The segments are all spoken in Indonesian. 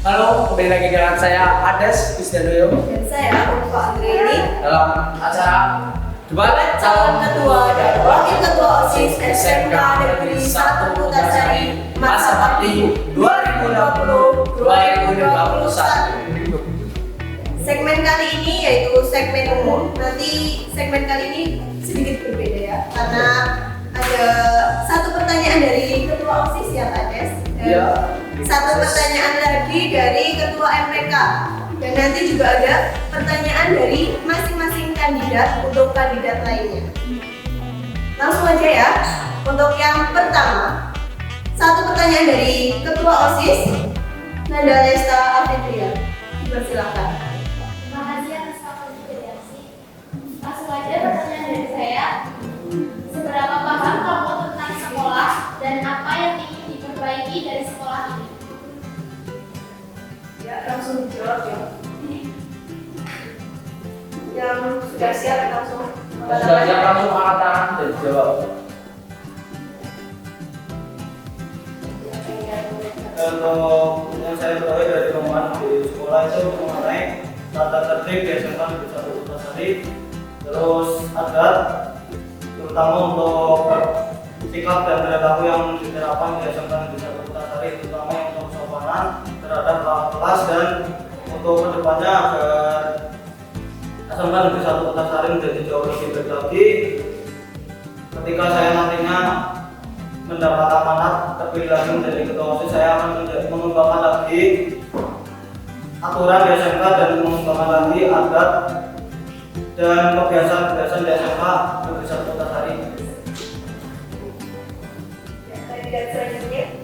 Halo, kembali lagi dengan saya Ades Kristiandoyo Dan saya Ulfa Andreini dalam acara debat calon ketua dan wakil ketua OSIS SMK Negeri 1 Putasari masa bakti 2020-2021. Segmen kali ini yaitu segmen umum. Nanti segmen kali ini sedikit berbeda ya, karena ada satu pertanyaan dari ketua OSIS ya Pak Des. Satu pertanyaan lagi dari ketua MPK, dan nanti juga ada pertanyaan dari masing-masing kandidat untuk kandidat lainnya. Langsung aja ya. Untuk yang pertama, satu pertanyaan dari ketua OSIS Nanda Lesta Afidria. Dipersilakan. Terima kasih atas waktu reaksi. Langsung aja pertanyaan dari saya. Seberapa paham kamu tentang sekolah dan apa yang ingin diperbaiki dari sekolah ini? Ya, langsung dijawab ya. Yang sudah siap langsung. Sudah siap langsung angkat tangan dan jawab. Kalau yang saya ketahui dari temuan di sekolah itu mengenai tata tertib di SMK Negeri 1 Putasari, terus adat, terutama untuk sikap dan perilaku yang diterapkan di SMK Negeri 1 Putasari, terutama yang untuk kesopanan terhadap kakak kelas, dan untuk kedepannya agar SMK Negeri 1 Putasari menjadi jauh lebih baik lagi. Ketika saya nantinya mendapat amanat terpilih lagi menjadi ketua OSIS, saya akan mengembangkan lagi aturan di SMK dan mengembangkan lagi adat dan kebiasaan-kebiasaan di SMK Negeri 1 Putasari. Kandidat selanjutnya.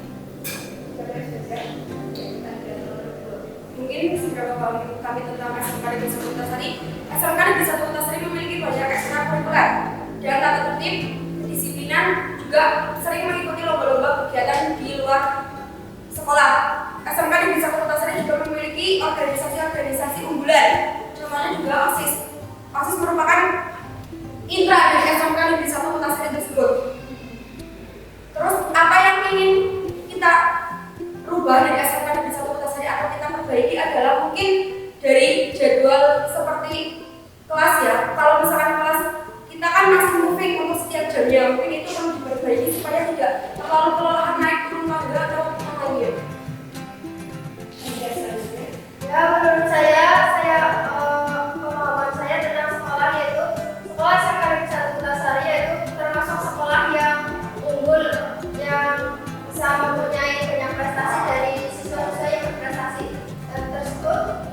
Mungkin seberapa paham kami tentang SMK Negeri 1 Putasari. SMK Negeri 1 Putasari memiliki banyak ekstrakurikuler dan tata tertib, kedisiplinan, juga sering mengikuti lomba-lomba kegiatan di luar sekolah. SMK Negeri 1 Putasari juga memiliki organisasi-organisasi unggulan, namanya juga OSIS. OSIS merupakan intra dari SMK Negeri 1 Putasari tersebut. Terus apa yang ingin kita rubah dari SMK Negeri 1 Putasari atau kita perbaiki adalah mungkin dari jadwal seperti kelas ya. Kalau misalkan kelas kita kan masih moving untuk setiap jamnya, mungkin itu perlu diperbaiki supaya tidak terlalu kelelahan naik turun tangga atau lainnya. Ya, menurut saya pemahaman saya tentang sekolah yaitu sekolah SMK Negeri 1 Putasari yaitu termasuk sekolah yang unggul, yang bisa mempunyai banyak prestasi dari siswa-siswa yang berprestasi tersebut.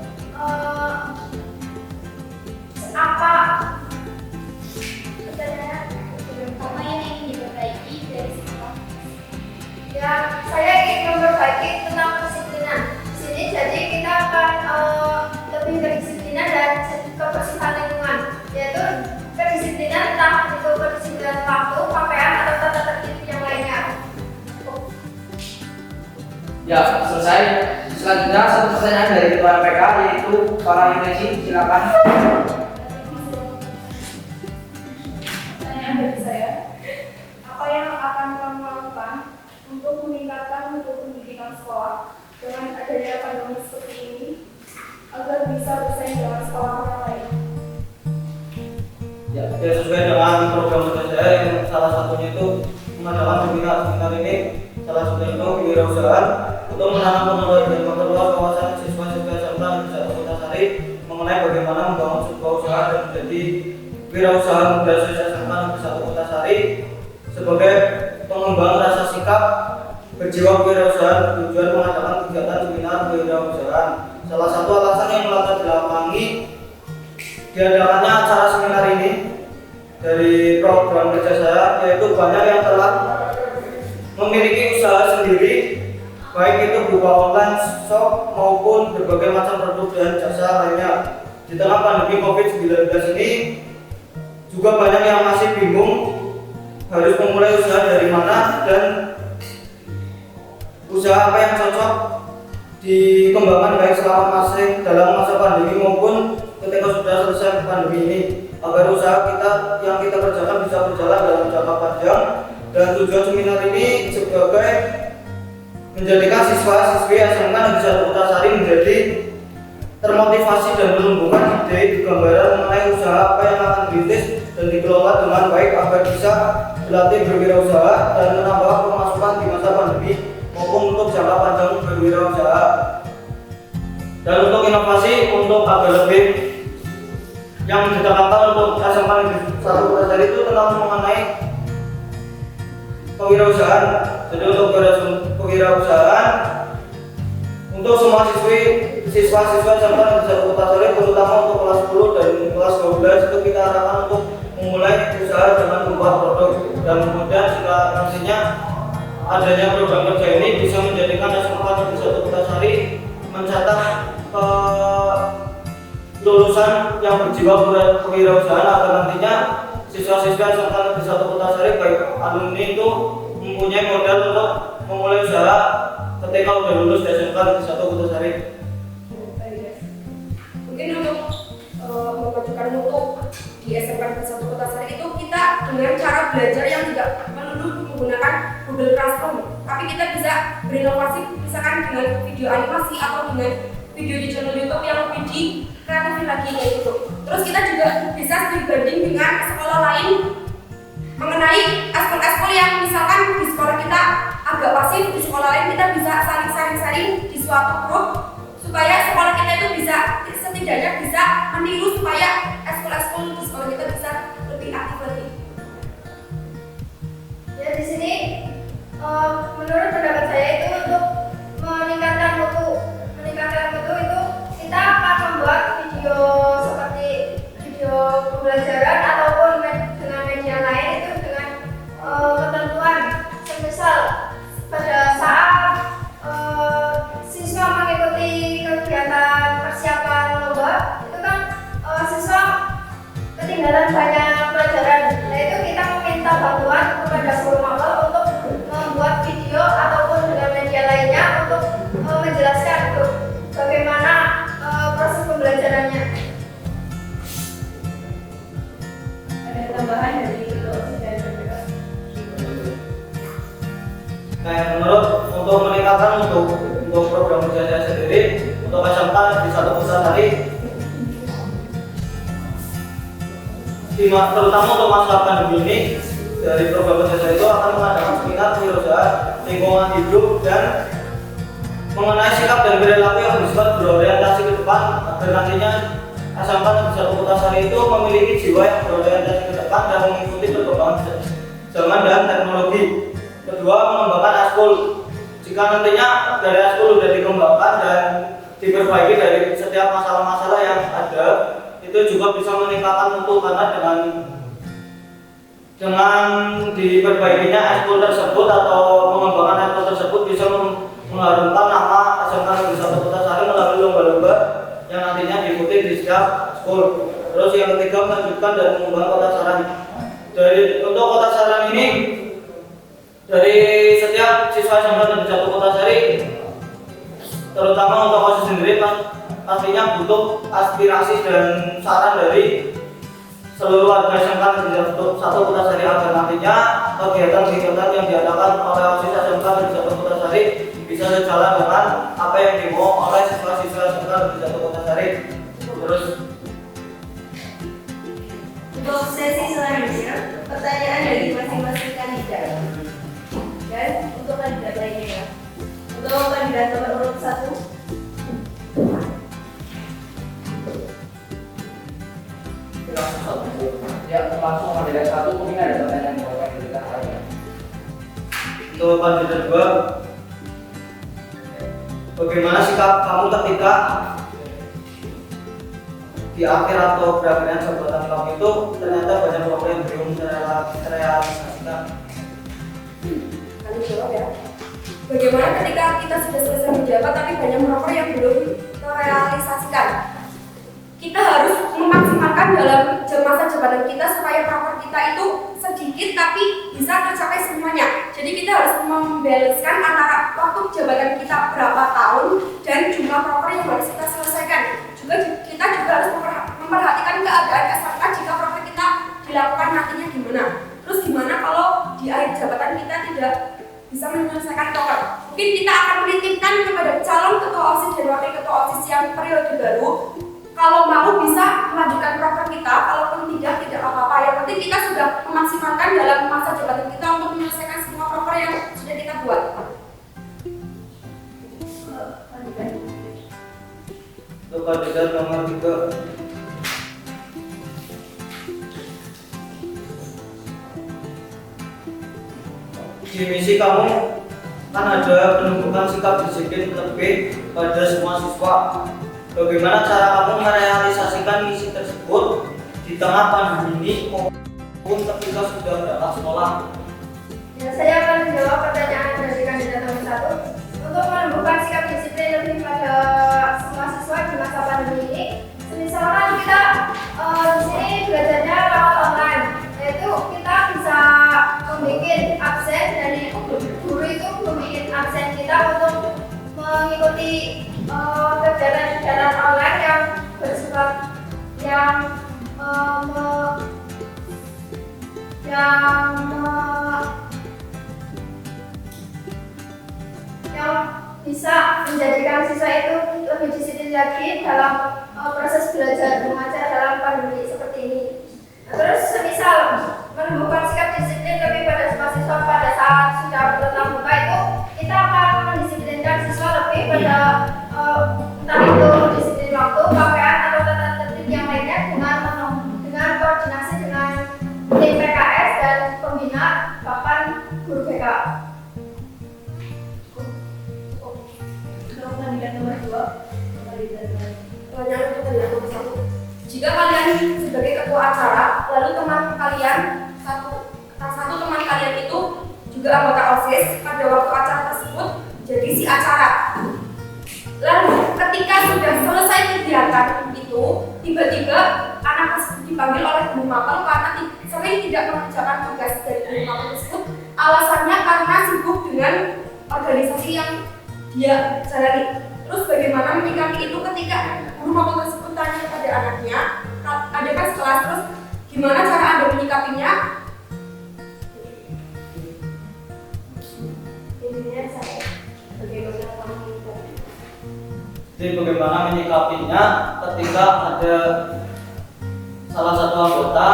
Apa yang ingin diperbaiki dari sekolah? Ya, saya ingin memperbaiki tentang kedisiplinan. Di sini jadi kita akan lebih kedisiplinan dan kebersihan lingkungan, yaitu kedisiplinan entah itu kedisiplinan waktu, pakaian atau tata tertib yang lainnya. Ya, selesai. Selanjutnya satu pertanyaan dari ketua MPK yaitu para Indonesia. Silakan. Pertanyaan dari saya, apa yang akan kamu lakukan untuk meningkatkan mutu pendidikan sekolah dengan adanya pandemi seperti ini agar bisa bersaing dengan sekolah yang lain? Ya, sesuai dengan program kerja saya yang salah satunya itu mengadakan seminar ini, salah satunya itu kewirausahaan untuk menanam penerus dan memperluas kawasan siswa-siswa SMK Negeri 1 Putasari mengenai bagaimana membangun sebuah usaha dan menjadi wirausahaan muda siswa SMK Negeri 1 Putasari sebagai pengembang rasa sikap berjiwa kewirausahaan tujuan mengadakan kegiatan seminar kewirausahaan. Salah satu alasan yang melatar belakangi diadakannya acara seminar ini dari program kerja saya yaitu banyak yang telah memiliki usaha sendiri, baik itu berupa online shop maupun berbagai macam produk dan jasa lainnya. Di tengah pandemi COVID-19 ini juga banyak yang masih bingung harus memulai usaha dari mana dan usaha apa yang cocok dikembangkan baik selama dalam masa pandemi maupun ketika sudah selesai pandemi ini, agar usaha yang kita kerjakan bisa berjalan dalam jangka panjang. Dan tujuan seminar ini sebagai menjadikan siswa-siswi SMK Negeri 1 Kutasari menjadi termotivasi dan menumbuhkan ide gambaran mengenai usaha apa yang akan dirintis dan dikelola dengan baik agar bisa berlatih berwirausaha dan menambah pemasukan di masa pandemi maupun untuk jangka panjang berwirausaha. Dan untuk inovasi untuk agar lebih yang ditekankan untuk SMK Negeri 1 Kutasari itu tentang mengenai kewirausahaan. Jadi untuk kewirausahaan untuk semua siswa-siswa SMK Negeri 1 Kutasari terutama untuk kelas 10 dan kelas 12 itu kita arahkan untuk memulai usaha dengan membuat produk, dan kemudian jika nantinya adanya program kerja ini bisa menjadikan SMK Negeri 1 Kutasari mencetak lulusan yang berjiwa kewirausahaan agar nantinya siswa-siswa SMK Negeri 1 Kutasari baik alumni itu mempunyai modal untuk memulai usaha ketika sudah lulus dari SMK Negeri 1 Kutasari. Mungkin untuk memajukan mutu di SMK Negeri 1 Kutasari itu kita dengan cara belajar yang tidak melulu menggunakan Google Classroom, tapi kita bisa berinovasi misalkan dengan video animasi atau dengan video di channel YouTube yang lebih di kreatif lagi kayak gitu. Terus kita juga bisa dibanding dengan sekolah lain mengenai ekskul yang misalkan di sekolah kita agak pasif, di sekolah lain kita bisa saling di suatu grup supaya sekolah kita itu bisa setidaknya bisa meniru supaya ekskul di sekolah kita bisa lebih aktif lagi. Ya di sini menurut pendapat saya itu untuk meningkatkan mutu itu kita akan membuat video seperti video pembelajaran ataupun dengan media lain itu dengan ketentuan semisal pada saat siswa mengikuti kegiatan persiapan lomba itu kan siswa ketinggalan banyak pelajaran. Nah itu kita meminta bantuan kepada guru mapel untuk membuat video ataupun dengan media lainnya untuk menjelaskan bagaimana proses pembelajarannya. Ada tambahan dari itu dan Nah, menurut untuk meningkatkan untuk program kerja saya sendiri untuk SMK di 1 Kutasari, terutama untuk masa pandemi ini, dari program kerja saya itu akan mengadakan seminar kewirausahaan lingkungan hidup dan mengenai sikap dan perilaku yang bersifat berorientasi ke depan agar nantinya SMK Negeri 1 Kutasari itu memiliki jiwa yang berorientasi ke depan dan mengikuti perkembangan zaman dan teknologi. Kedua, mengembangkan ekskul. Jika nantinya dari ekskul sudah dikembangkan dan diperbaiki dari setiap masalah-masalah yang ada, itu juga bisa meningkatkan mutu karena dengan diperbaikinya ekskul tersebut atau mengembangkan ekskul tersebut bisa mengharumkan nama SMK Negeri 1 Kutasari melalui lomba-lomba yang nantinya diikuti di setiap ekskul. Terus yang ketiga, melanjutkan dan mengembangkan kota saran. Untuk kota saran ini dari setiap siswa SMK Negeri 1 Kutasari, terutama untuk OSIS sendiri pastinya butuh aspirasi dan saran dari seluruh warga SMK Negeri 1 Kutasari agar nantinya kegiatan-kegiatan yang diadakan oleh OSIS SMK Negeri 1 Kutasari bisa sejalan dengan apa yang dimau oleh siswa-siswa SMK Negeri 1 Kutasari. Terus untuk sesi selanjutnya pertanyaan dari masing-masing kandidat dan untuk kandidat lainnya ya. Untuk kandidat nomor urut 1 Ya, langsung kandidat 1 mungkin ada pertanyaan buat kandidat lain. untuk kandidat 2, bagaimana sikap kamu ketika di akhir atau berakhirnya jabatan kamu itu ternyata banyak program yang belum terrealisasikan? Kami jawab ya. Bagaimana ketika kita sudah selesai menjabat tapi banyak proker yang belum terrealisasikan? Kita harus memaksimalkan dalam masa jabatan kita supaya proker kita itu sedikit tapi bisa tercapai semuanya. Jadi kita harus membalancekan antara waktu jabatan kita berapa tahun dan jumlah proker yang harus kita selesaikan. Kita juga harus memperhatikan keadaan SMK jika proker kita dilakukan nantinya gimana. Terus gimana kalau di akhir jabatan kita tidak bisa menyelesaikan proker? mungkin kita akan menitipkan kepada calon ketua OSIS dan wakil ketua OSIS yang periode baru. Kalau mau bisa melanjutkan program kita, kalaupun tidak apa-apa. Yang penting kita sudah memaksimalkan dalam masa jabatan kita untuk menyelesaikan semua program yang sudah kita buat. Untuk kandidat nomor 3. Di misi kamu kan ada penumbukan sikap disiplin lebih pada semua siswa. Bagaimana cara kamu merealisasikan misi tersebut di tengah pandemi ini maupun ketika sudah berangkat sekolah? Ya, saya akan menjawab pertanyaan dari kandidat nomor 1. Untuk menumbuhkan sikap disiplin lebih pada semua siswa di masa pandemi ini, misalkan kita di sini belajarnya lewat online, yaitu kita bisa membuat absen dari guru itu membuat absen kita untuk mengikuti kegiatan-kegiatan online yang bersifat yang bisa menjadikan siswa itu lebih disiplin lagi dalam proses belajar mengajar dalam pandemi seperti ini. Nah, terus semisal menumbuhkan sikap disiplin lebih pada semua siswa pada saat sudah bertatap muka itu, kita akan mendisiplinkan siswa lebih pada entah itu disiplin waktu, pakaian atau tata tertib yang lainnya dengan koordinasi dengan tim PKS dan pembina bahkan guru BK. Kandidat nomor 2. Pertanyaan untuk kandidat nomor 1. Jika kalian sebagai ketua acara, lalu teman kalian satu teman kalian itu juga anggota OSIS pada waktu acara tersebut jadi si acara. Lalu ketika sudah selesai kegiatan itu, tiba-tiba anak tersebut dipanggil oleh guru mapel karena sering tidak mengerjakan tugas dari guru mapel tersebut. Alasannya karena sibuk dengan organisasi yang dia jalani. Terus bagaimana menyikapi itu ketika guru mapel tersebut tanya kepada anaknya, ada pas kelas, terus gimana cara Anda menyikapinya? Jadi bagaimana menyikapinya ketika ada salah satu anggota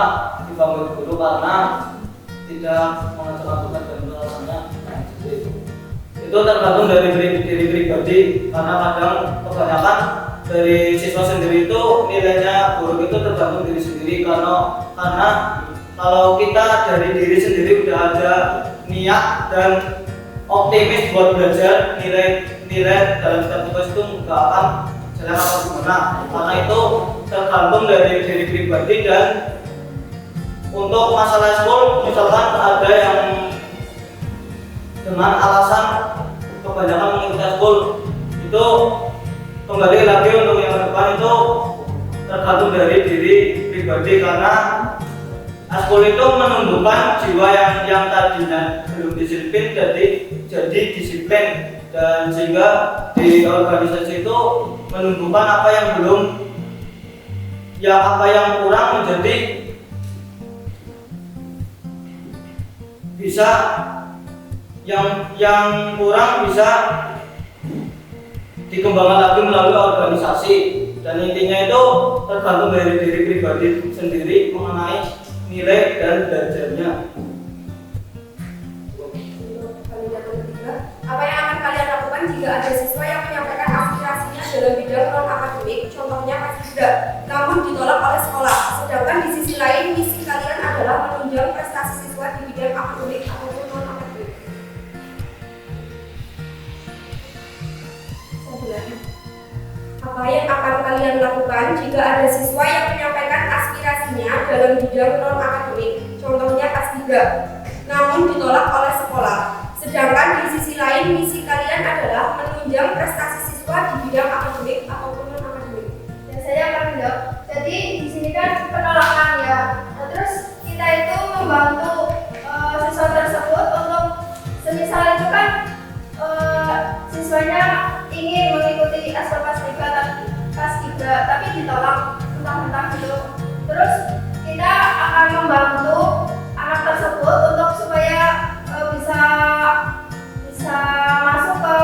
dipanggil guru karena tidak mengerjakan tugas dan alasannya. Itu tergantung dari diri pribadi, karena kadang kebanyakan dari siswa sendiri itu nilainya buruk itu tergantung diri sendiri, karena kalau kita dari diri sendiri udah ada niat dan optimis buat belajar, nilai dalam setiap tugas itu nggak akan jelek atau gimana, karena itu tergantung dari diri pribadi. Dan untuk masalah school, misalkan ada yang dengan alasan kebanyakan mengikuti school, itu kembali lagi untuk yang depan itu tergantung dari diri pribadi, karena school itu menumbuhkan jiwa yang tadinya belum disiplin jadi disiplin, dan sehingga di organisasi itu menumbuhkan apa yang kurang menjadi bisa yang kurang bisa dikembangkan lagi melalui organisasi. Dan intinya itu tergantung dari diri pribadi sendiri mengenai nilai dan belajarnya. Apa yang akan kalian lakukan jika ada siswa yang menyampaikan aspirasinya dalam bidang non-akademik, contohnya Paskibra, namun ditolak oleh sekolah, sedangkan di sisi lain misi kalian adalah menunjang prestasi siswa di bidang akademik ataupun non-akademik? Apa yang akan kalian lakukan jika ada siswa yang menyampaikan aspirasinya dalam bidang non-akademik, contohnya Paskibra, namun ditolak oleh sekolah, sedangkan di sisi lain misi kalian adalah menunjang prestasi siswa di bidang akademik ataupun non-akademik? Dan saya akan menjawab. Jadi di sini kan penolakan ya. Nah, terus kita itu membantu siswa tersebut untuk semisal itu kan siswanya ingin mengikuti aspek Paskibra tapi ditolak mentang-mentang gitu. Terus kita akan membantu anak tersebut untuk supaya bisa masuk ke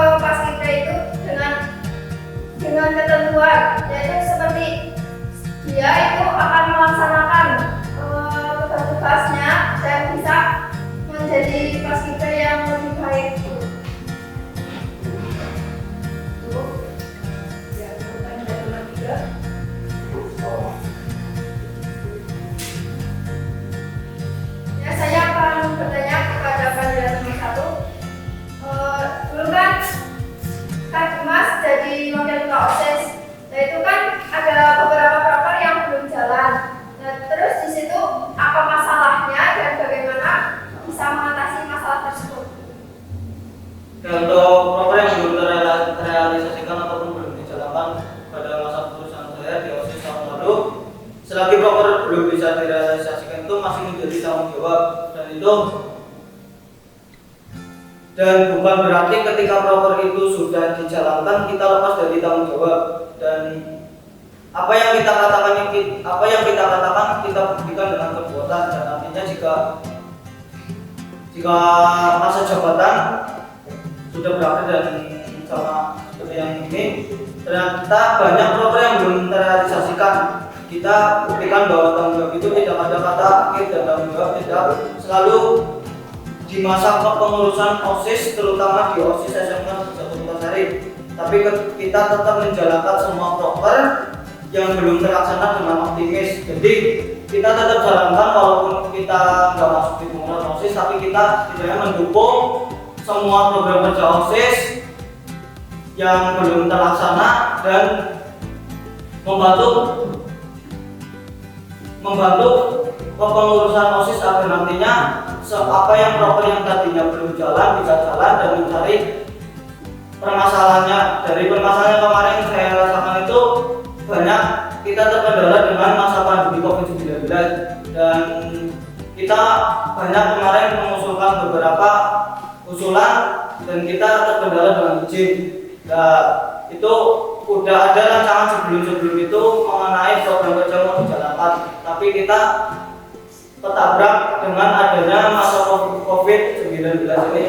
itu masih menjadi tanggung jawab, dan bukan berarti ketika proker itu sudah dijalankan kita lepas dari tanggung jawab, dan apa yang kita katakan kita buktikan dengan perbuatan. Dan nantinya jika masa jabatan sudah berakhir dan sama seperti yang ini, ternyata banyak proker yang belum terrealisasikan, kita buktikan bahwa tanggung jawab itu tidak ada kata akhir, dan tanggung jawab tidak selalu di masa kepengurusan OSIS, terutama di OSIS SMK Satu Putasari. Tapi kita tetap menjalankan semua proker yang belum terlaksana dengan optimis. Jadi kita tetap jalankan walaupun kita nggak masuk di pengurus OSIS, tapi kita tidak mendukung semua program kerja OSIS yang belum terlaksana dan membantu kepengurusan OSIS agar nantinya apa yang proker yang tadinya belum jalan bisa jalan, dan mencari permasalahannya. Dari permasalahan kemarin yang saya rasakan itu banyak kita terkendala dengan masa pandemi COVID-19, dan kita banyak kemarin mengusulkan beberapa usulan dan kita terkendala dengan izin. Nah, itu udah ada rancangan sebelum itu mengenai program kerja mau dijalankan, tapi kita ketabrak dengan adanya masa COVID-19 ini.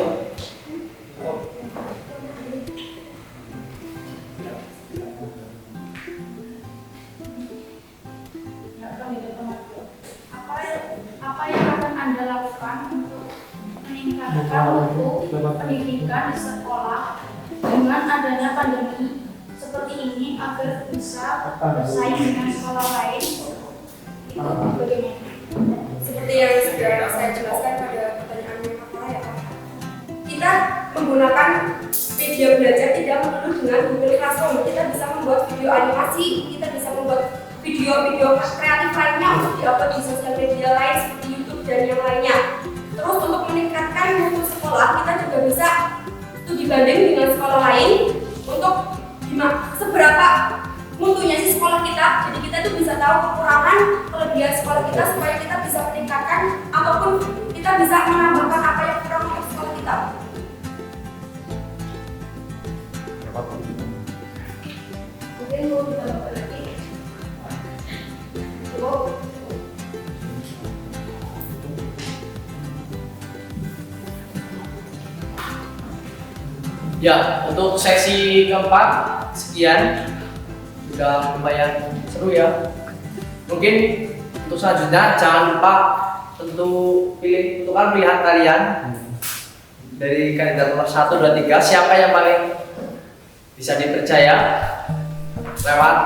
Apa yang akan Anda lakukan untuk meningkatkan mutu pendidikan di sekolah dengan adanya pandemi seperti ini agar bisa bersaing dengan sekolah lain? Itu bagaimana? Seperti yang sudah saya jelaskan pada pertanyaan yang pertama ya Pak. Kita menggunakan media belajar tidak melulu dengan Google Classroom. Kita bisa membuat video animasi, kita bisa membuat video-video kreatif lainnya untuk diupload di sosial media lain seperti YouTube dan yang lainnya. Terus untuk meningkatkan mutu sekolah, kita juga bisa studi banding dengan sekolah lain untuk seberapa mutunya sih sekolah kita. Jadi kita tuh bisa tahu kekurangan, kelebihan sekolah kita supaya kita bisa meningkatkan ataupun kita bisa menambahkan apa yang kurang untuk sekolah kita. Mungkin mau ditambahkan lagi. Ya, untuk sesi keempat sekian, sudah lumayan seru ya. Mungkin untuk selanjutnya jangan lupa tentukan pilihan kalian dari kandidat nomor 1, 2, 3. Siapa yang paling bisa dipercaya lewat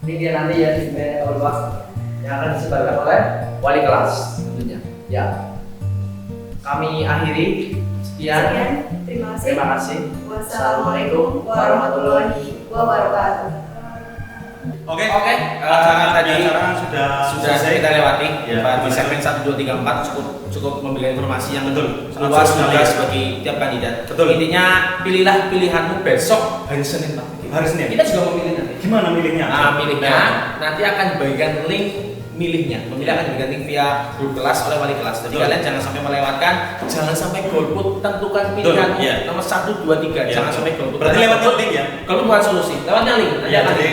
ini dia nanti ya di bawah yang akan disebarkan oleh wali kelas tentunya. Ya, kami akhiri. Sekian. Terima kasih. Wassalamualaikum warahmatullahi wabarakatuh. Oke. Tadi sudah kita lewati. Ya, di segmen 1, 2, 3, 4 cukup memberikan informasi yang betul luas bagi tiap kandidat. Betul. Intinya pilihlah pilihanmu besok hari Senin Pak. Hari Senin. Kita juga memilih nanti. Gimana milihnya? Milihnya nanti akan dibagikan link milihnya. Memilih akan dibagikan link via grup kelas oleh wali kelas. Jadi kalian jangan sampai melewatkan, jangan sampai golput, tentukan pilihan nomor 1, 2, 3. Jangan sampai golput. Berarti lewatnya link ya? Kalau bukan solusi, lewatnya link.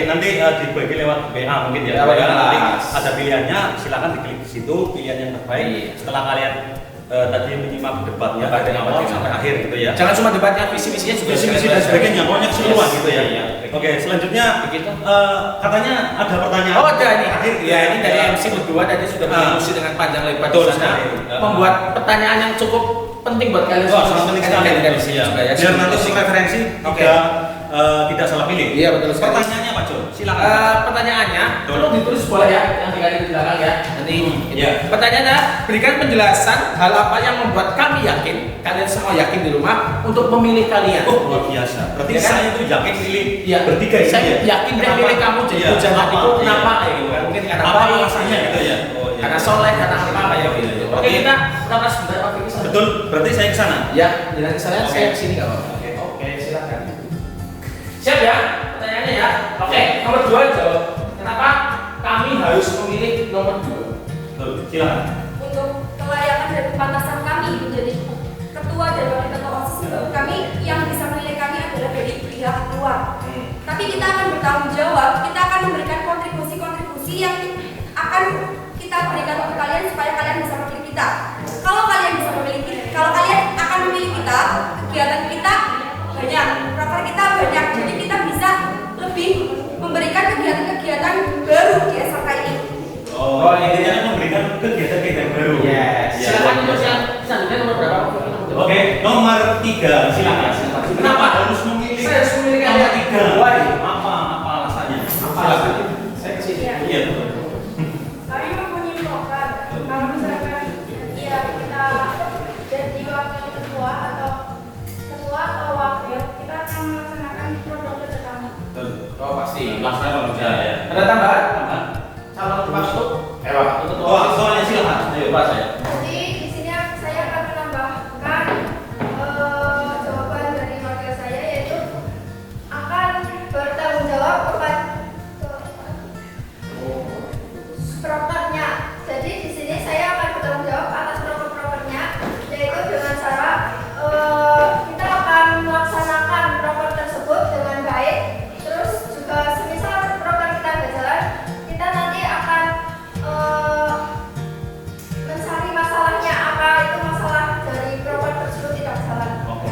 Nanti dibagi lewat WA mungkin ya. Nanti ada pilihannya, silakan diklik di situ pilihan yang terbaik. Setelah kalian tadi menyimak debatnya dari awal sampai akhir gitu ya. Jangan cuma debatnya, visi-visinya juga visi-visi dan sebagainya, pokoknya keseluruhan gitu ya. Oke, selanjutnya begitu. Katanya ada pertanyaan. Oh, ada ini. Ya, ini dari MC berdua tadi sudah berdiskusi dengan panjang lebar di sana. Membuat pertanyaan yang cukup penting buat kalian semua. Sangat penting sekali dari sini juga ya. Biar nanti si referensi tidak salah pilih. Iya, betul sekali. Pertanyaannya Pak Jul, silakan. Pertanyaannya perlu ditulis boleh ya, yang dikasih di belakang ya. Nanti pertanyaannya, berikan penjelasan hal apa yang membuat kami yakin, kalian semua yakin di rumah untuk memilih kalian. Oh, luar biasa. Berarti ya, saya itu yakin pilih bertiga ini. Saya yakin dia pilih kamu jadi jangan itu kenapa ya? Mungkin karena apa alasannya gitu ya. Karena soleh, karena apa ya gitu. Oke, kita bahas sebentar Pak Fikri. Betul, berarti saya ke sana. Ya, jalan ke sana, saya ke sini enggak apa-apa. Oke, silakan. Siap ya pertanyaannya ya. Oke, nomor 2 jawab. Kenapa kami harus memilih nomor 2? Silakan. dan kepantasan kami menjadi ketua dan wakil ketua OSIS, menurut kami yang bisa menilai kami adalah dari pihak ketua. Tapi kita akan bertanggung jawab, kita akan memberikan kontribusi yang akan kita berikan untuk kalian supaya kalian bisa memilih kita. Kalau kalian bisa memilih kita, kalau kalian akan memilih kita, kegiatan kita banyak, proker kita banyak, jadi kita bisa lebih memberikan kegiatan-kegiatan baru di SMK ini. Oh, intinya kan memberikan kegiatan-kegiatan baru. Yes. Silakan untuk yang selanjutnya nomor berapa? Oke, nomor 3 silakan. Kenapa harus memilih? Saya harus memilih nomor kalian. 3. Why? Apa alasannya? Silakan. Saya kesini. Iya betul. Kami mempunyai program. Kalau misalkan ya kita jadi wakil ketua atau wakil, kita akan melaksanakan program kerja kami. Oh pasti. Laksanakan kerja ya. Ada tambahan? Calon masuk? Waktu Oh, soalnya silakan. Ayo, Pak saya. Jadi di sini saya akan menambahkan jawaban dari wakil saya, yaitu akan bertanggung jawab kepada prokernya. Jadi di sini saya akan bertanggung jawab atas proker-prokernya, yaitu dengan cara kita akan melaksanakan proker tersebut dengan baik. Terus juga semisal proker kita nggak jalan, kita nanti akan mencari masalahnya, apa itu masalah dari proker tersebut tidak jalan. Oke.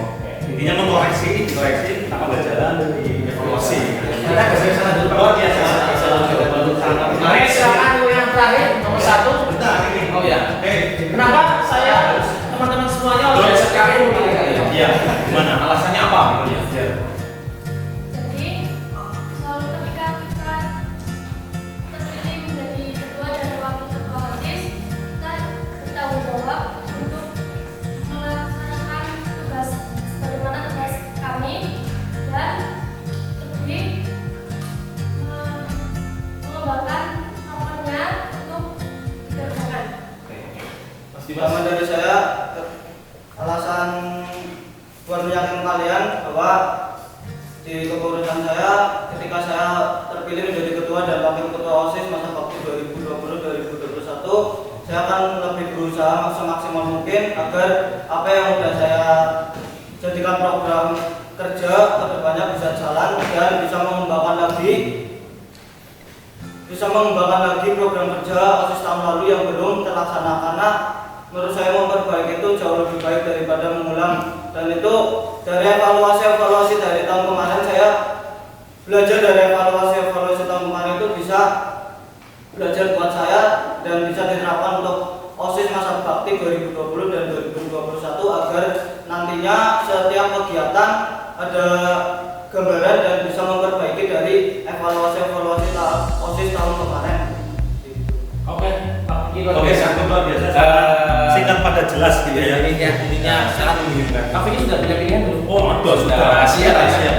Intinya mengkoreksi, tak ada jalan dievaluasi. Kita ke sana dulu. Oh, biasa. Oke, silakan dulu yang terakhir nomor 1. Bentar, ini. Oh ya. Kenapa saya teman-teman semuanya harus sekali memilih kalian? Iya, gimana? Alasannya apa? Jadi selalu ketika kita terpilih menjadi ketua dan wakil ketua OSIS, kita bertanggung jawab untuk melaksanakan tugas bagaimana tugas kami dan lebih mengembangkan prokernya untuk dikerjakan. Pertama dari saya, alasan buat meyakinkan kalian bahwa di kepengurusan saya, ketika saya terpilih menjadi ketua dan wakil ketua OSIS masa bakti 2020-2021, saya akan lebih berusaha semaksimal mungkin agar apa yang sudah saya jadikan program kerja kedepannya bisa jalan dan bisa mengembangkan lagi program kerja OSIS tahun lalu yang belum terlaksana, karena menurut saya memperbaiki itu jauh lebih baik daripada mengulang. Dan itu dari evaluasi dari tahun kemarin, saya belajar dari evaluasi tahun kemarin itu bisa belajar buat saya dan bisa diterapkan untuk OSIS masa bakti 2020 dan 2021 agar nantinya setiap kegiatan ada gambaran dan bisa memperbaiki dari evaluasi OSIS tahun kemarin. Oke, Pak Kiki. Oke, sangat luar biasa. Singkat pada jelas gitu ya. Intinya sangat menginginkan. Pak Kiki sudah punya pilihan belum? Oh, sudah. Rahasia. Rahasia.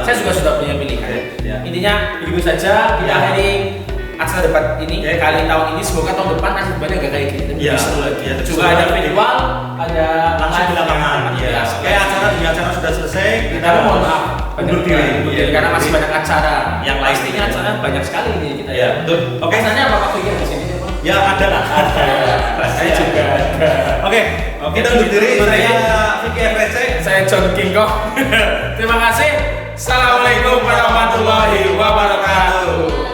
Saya juga sudah punya pilihan. Ya. Intinya begitu saja kita akhiri acara debat ini kali tahun ini. Semoga tahun depan acara debatnya gak kayak gini. Iya. Iya. Juga ada virtual, ada Langsung di lapangan. Iya. Kayak acara sudah selesai, Kita mohon maaf undur diri. karena masih banyak acara Yang lain. pastinya acara banyak sekali ini kita Iya, betul. Oke. Rasanya apa Pak Kiki di sini? Ya ada lah. Saya juga ada. Oke, kita undur diri. Saya Vicky FRC. Saya John King Kong. Terima kasih. Assalamualaikum warahmatullahi wabarakatuh.